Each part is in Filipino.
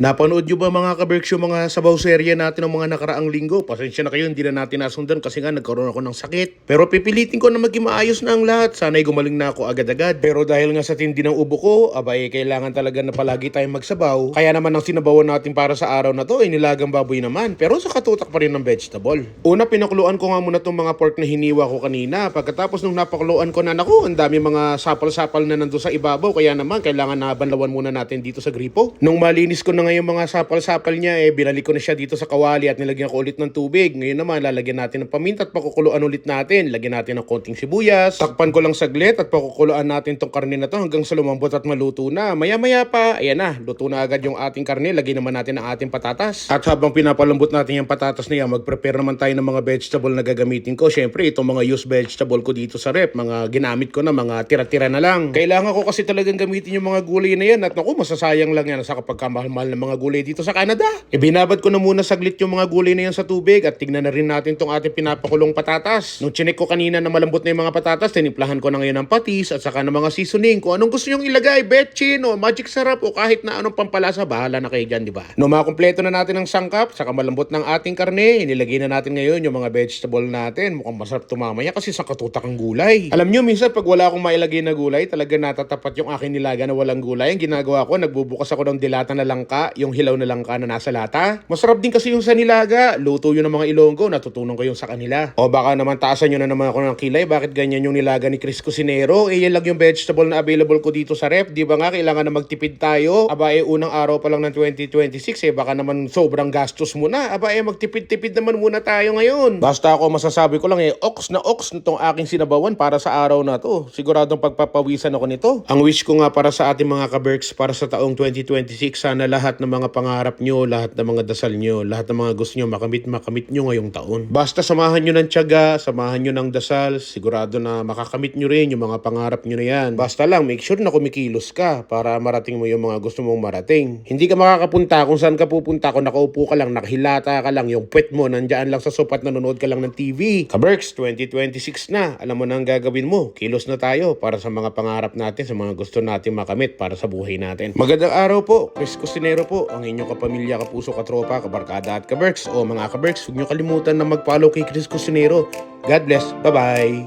Napanood nyo ba mga kaberks yung mga sabaw serye natin ng mga nakaraang linggo? Pasensya na kayo, hindi na natin nasundan kasi nga nagkaroon ako ng sakit. Pero pipilitin ko na maging maayos na ang lahat. Sana'y gumaling na ako agad-agad. Pero dahil nga sa tindi ng ubo ko, abay kailangan talaga na palagi tayong magsabaw. Kaya naman ang sinabawan natin para sa araw na to ay nilagang baboy naman. Pero sa katutak pa rin ng vegetable. Una, pinakuluan ko nga muna itong mga pork na hiniwa ko kanina. Pagkatapos nung napakuluan ko na, naku, ang dami mga sapal-sapal na nando sa ibabaw. Kaya naman kailangan na banlawan muna natin dito sa gripo. Nung malinis ko na yung mga sapal-sapal niya, binalik ko na siya dito sa kawali at nilagyan ko ulit ng tubig. Ngayon naman, lalagyan natin ng paminta at pakukuluan ulit natin. Lagyan natin ng konting sibuyas. Takpan ko lang saglit at pakukuluan natin tong karne na to hanggang sa lumambot at maluto na. Maya-maya pa, ayan na, luto na agad yung ating karne. Lagyan naman natin ang ating patatas. At habang pinapalambot natin yung patatas na yan, mag-prepare naman tayo ng mga vegetable na gagamitin ko. Syempre, itong mga used vegetable ko dito sa rep, mga ginamit ko na, mga tira-tira na lang. Kailangan ko kasi talagang gamitin yung mga gulay na yan at naku, masasayang lang yan sa kapag kamahal-mahal ng mga gulay dito sa Canada. Ibinabad ko na muna saglit yung mga gulay na yan sa tubig at tignan na rin natin tong ating pinapakulong patatas. Nung chinek ko kanina na malambot na yung mga patatas, tinimplahan ko na ngayon ng patis at saka ng mga seasoning. Kung anong gusto nyong ilagay, betchin o magic sarap o kahit na anong pampalasa, bahala na kayo dyan, di ba? Nung makumpleto na natin ang sangkap, saka malambot ng ating karne, inilagay na natin ngayon yung mga vegetable natin. Mukhang masarap tumamaya kasi sa katutak ang gulay. Alam nyo, minsan pag wala akong mailagay na gulay, talaga natatapat yung aking nilaga na walang gulay. Ang ginagawa ko, nagbubukas ako ng dilata na langka, yung hilaw na langka na nasa lata. Masarap din kasi yung sa nilaga. Luto yun ng mga Ilonggo, natutunan ko yung sa kanila. O baka naman taasan nyo na naman ako ng kilay, bakit ganyan yung nilaga ni Chris Cusinero? Yan lang yung vegetable na available ko dito sa rep. Di ba nga, kailangan na magtipid tayo. Aba, unang araw pa lang ng 2026, baka naman sobrang gastos mo na. Aba, magtipid-tipid naman muna tayo ngayon. Basta ako masasabi ko lang, ox na itong aking sinabawan para sa araw na to. Siguradong pagpapawisan ako nito. Ang wish ko nga para sa ating mga kaberks para sa taong 2026, sana lahat ng mga pangarap nyo, lahat ng mga dasal nyo, lahat ng mga gusto nyo makamit nyo ngayong taon. Basta samahan nyo ng tiyaga, samahan nyo ng dasal, sigurado na makakamit nyo rin yung mga pangarap nyo na yan. Basta lang, make sure na kumikilos ka para marating mo yung mga gusto mong marating. Hindi ka makakapunta kung saan ka pupunta, kung nakaupo ka lang, nakahilata ka lang, yung puwet mo nandyan lang sa sofa at nanonood ka lang ng TV. Kaberks, 2026 na, alam mo na ang gagawin mo. Kilos na tayo para sa mga pangarap natin, sa mga gusto natin makamit para sa buhay natin. Magandang araw po, Chris Cusinero po, ang inyong kapamilya, kapuso, katropa, kabarkada at kaberks. O mga kaberks, huwag nyo kalimutan na mag-follow kay Chris Cusinero. God bless, bye-bye!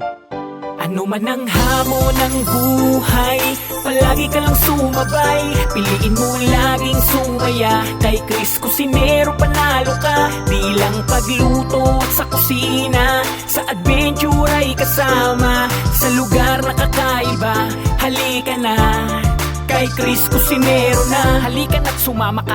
Ano man ang hamon ng buhay, palagi ka lang sumabay. Piliin mo laging sumaya, kay Chris Cusinero panalo ka. Di lang pagluto at sa kusina, sa adventure ay kasama. Sa lugar na kakaiba, halika na, kay Chris Cusinero na. Halika na't sumama ka.